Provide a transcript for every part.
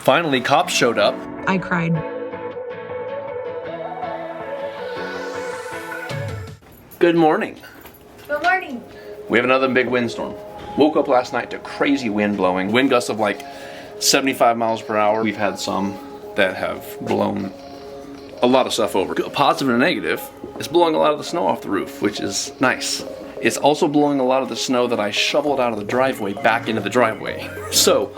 Finally, cops showed up. I cried. Good morning. Good morning. We have another big windstorm. Woke up last night to crazy wind blowing. Wind gusts of like 75 miles per hour. We've had some that have blown a lot of stuff over. A positive and a negative, it's blowing a lot of the snow off the roof, which is nice. It's also blowing a lot of the snow that I shoveled out of the driveway back into the driveway. So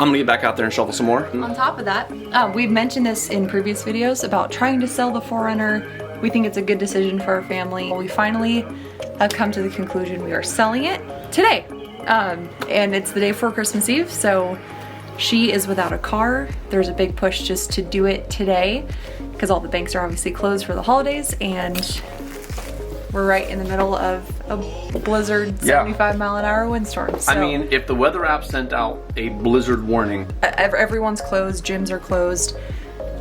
I'm gonna get back out there and shovel some more. On top of that, we've mentioned this in previous videos about trying to sell the 4Runner. We think it's a good decision for our family. We finally have come to the conclusion we are selling it today. And it's the day before Christmas Eve, so she is without a car. There's a big push just to do it today because all the banks are obviously closed for the holidays, and we're right in the middle of a blizzard, 75-mile-an-hour windstorm. So, I mean, if the weather app sent out a blizzard warning. Everyone's closed, gyms are closed.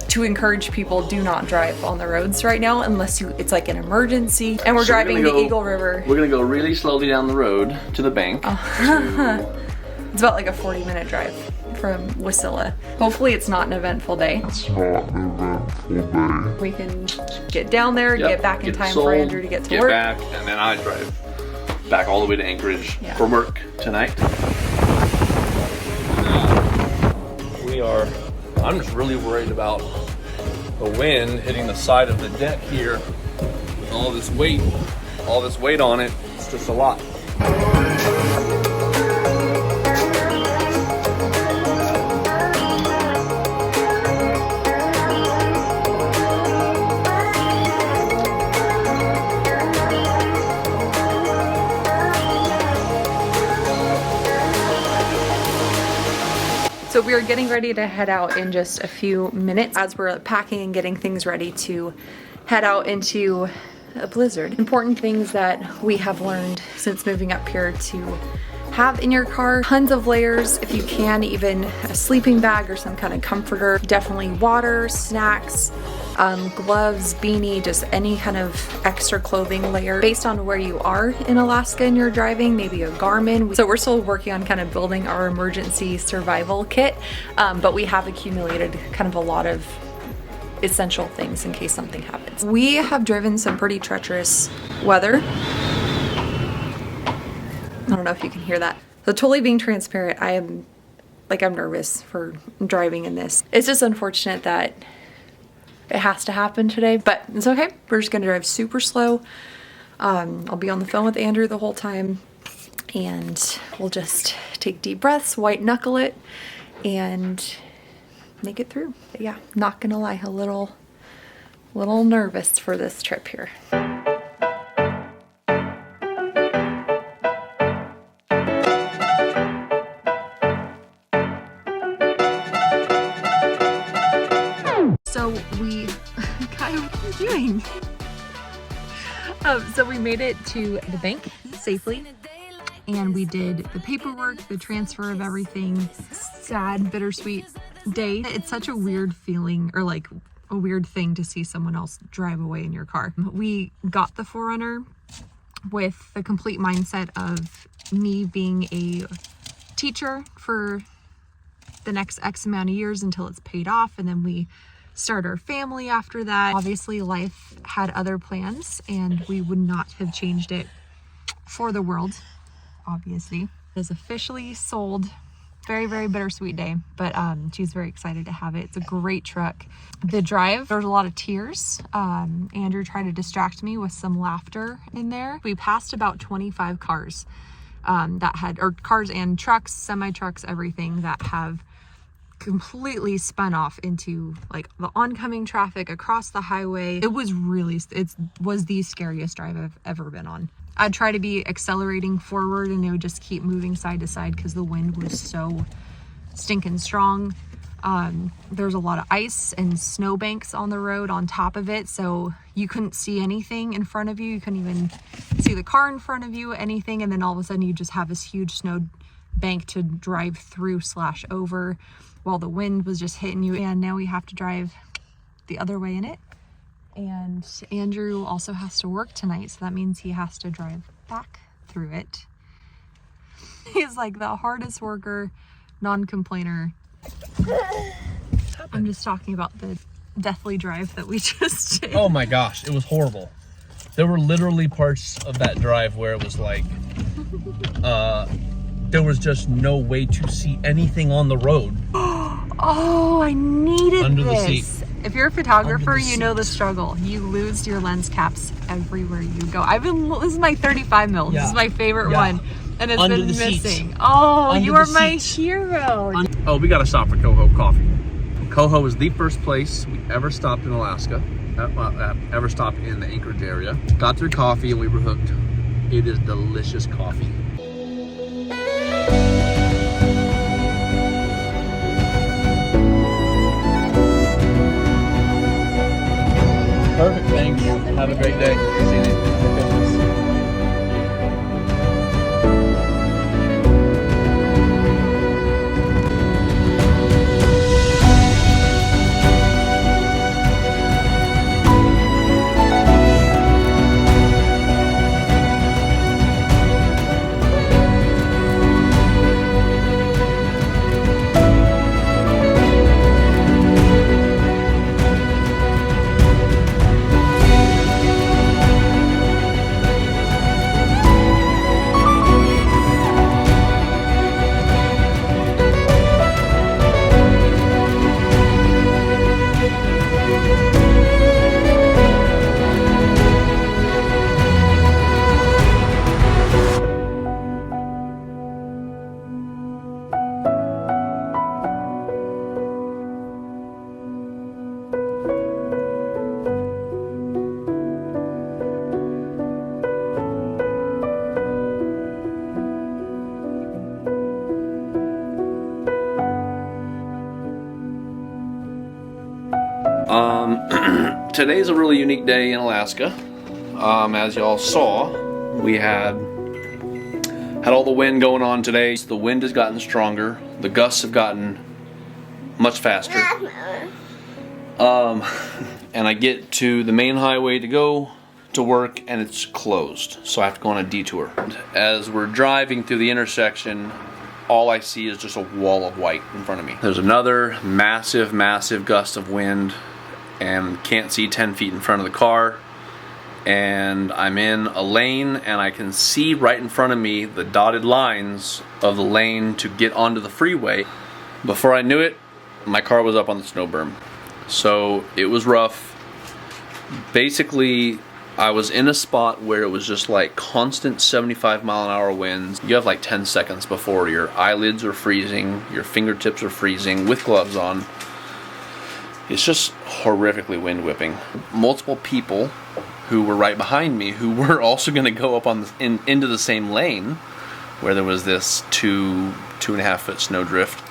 To encourage people, do not drive on the roads right now unless it's like an emergency. And we're driving the Eagle River. We're gonna go really slowly down the road to the bank. It's about like a 40-minute drive from Wasilla. Hopefully it's not an eventful day. We can get down there, get back in time for Andrew to get to work. Get back, and then I drive back all the way to Anchorage for work tonight. I'm just really worried about the wind hitting the side of the deck here with all this weight on it. It's just a lot. So we are getting ready to head out in just a few minutes as we're packing and getting things ready to head out into a blizzard. Important things that we have learned since moving up here to have in your car: tons of layers if you can, even a sleeping bag or some kind of comforter, definitely water, snacks, gloves, beanie, just any kind of extra clothing layer based on where you are in Alaska and you're driving, maybe a Garmin. So we're still working on kind of building our emergency survival kit, but we have accumulated kind of a lot of essential things in case something happens. We have driven some pretty treacherous weather. I don't know if you can hear that. So totally being transparent, I'm nervous for driving in this. It's just unfortunate that it has to happen today, but it's okay. We're just gonna drive super slow. I'll be on the phone with Andrew the whole time, and we'll just take deep breaths, white knuckle it, and make it through. But yeah, not gonna lie, a little nervous for this trip here. So so we made it to the bank safely, and we did the paperwork, the transfer of everything. Sad, bittersweet day. It's such a weird feeling, or like a weird thing to see someone else drive away in your car. We got the 4Runner with the complete mindset of me being a teacher for the next X amount of years until it's paid off, and then we start our family after that. Obviously, life had other plans, and we would not have changed it for the world, obviously. It is officially sold. Very, very bittersweet day, but she's very excited to have it. It's a great truck. The drive, there's a lot of tears. Andrew tried to distract me with some laughter in there. We passed about 25 cars cars and trucks, semi-trucks, everything that have completely spun off into like the oncoming traffic across the highway. It was the scariest drive I've ever been on. I'd try to be accelerating forward and it would just keep moving side to side because the wind was so stinking strong. There's a lot of ice and snowbanks on the road on top of it, so you couldn't see anything in front of you. You couldn't even see the car in front of you, anything, and then all of a sudden you just have this huge snow bank to drive through / over while the wind was just hitting you. And now we have to drive the other way in it. And Andrew also has to work tonight, so that means he has to drive back through it. He's like the hardest worker, non-complainer I'm just talking about the deathly drive that we just did. Oh my gosh, it was horrible. There were literally parts of that drive where it was like, there was just no way to see anything on the road. Oh, I needed Under this. the seat. If you're a photographer, Under the you know the struggle. You lose your lens caps everywhere you go. This is my 35 mil. This is my favorite one. And it's Under been the missing. seats. Oh, Under you are the my seats. hero. Oh, we gotta stop for Coho Coffee. Coho is the first place we ever stopped in Alaska, ever stopped in the Anchorage area. Got their coffee and we were hooked. It is delicious coffee. Perfect, thanks. Have a great day. See you later. Today's a really unique day in Alaska. As y'all saw, we had all the wind going on today. The wind has gotten stronger. The gusts have gotten much faster. And I get to the main highway to go to work and it's closed. So I have to go on a detour. As we're driving through the intersection, all I see is just a wall of white in front of me. There's another massive, massive gust of wind and can't see 10 feet in front of the car. And I'm in a lane and I can see right in front of me the dotted lines of the lane to get onto the freeway. Before I knew it, my car was up on the snow berm. So it was rough. Basically, I was in a spot where it was just like constant 75-mile-an-hour winds. You have like 10 seconds before your eyelids are freezing, your fingertips are freezing with gloves on. It's just horrifically wind whipping. Multiple people who were right behind me who were also going to go up on into the same lane where there was this 2.5 foot snow drift.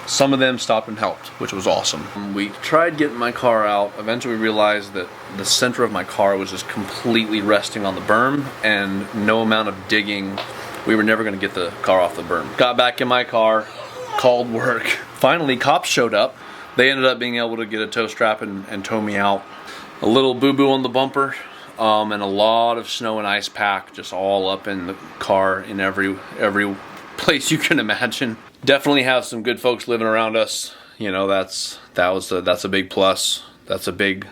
Some of them stopped and helped, which was awesome. We tried getting my car out. Eventually we realized that the center of my car was just completely resting on the berm and no amount of digging, we were never going to get the car off the berm. Got back in my car, called work. Finally, cops showed up. They ended up being able to get a tow strap and tow me out. A little boo-boo on the bumper, and a lot of snow and ice pack just all up in the car in every place you can imagine. Definitely have some good folks living around us. You know, that's a big plus. That's a big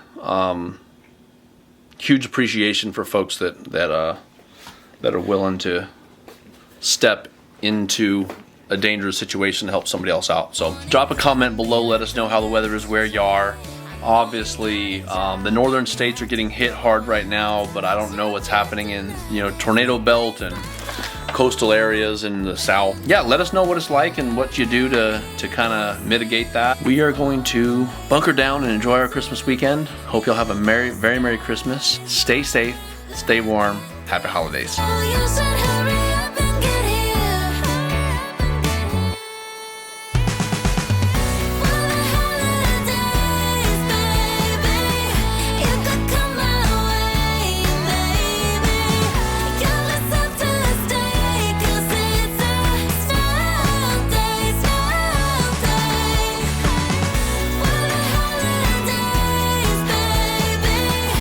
huge appreciation for folks that are willing to step into a dangerous situation to help somebody else out. So drop a comment below, let us know how the weather is where you are. Obviously, the northern states are getting hit hard right now, but I don't know what's happening in, tornado belt and coastal areas in the south. Yeah, let us know what it's like and what you do to kind of mitigate that. We are going to bunker down and enjoy our Christmas weekend. Hope you'll have a very Merry Christmas. Stay safe, stay warm, happy holidays.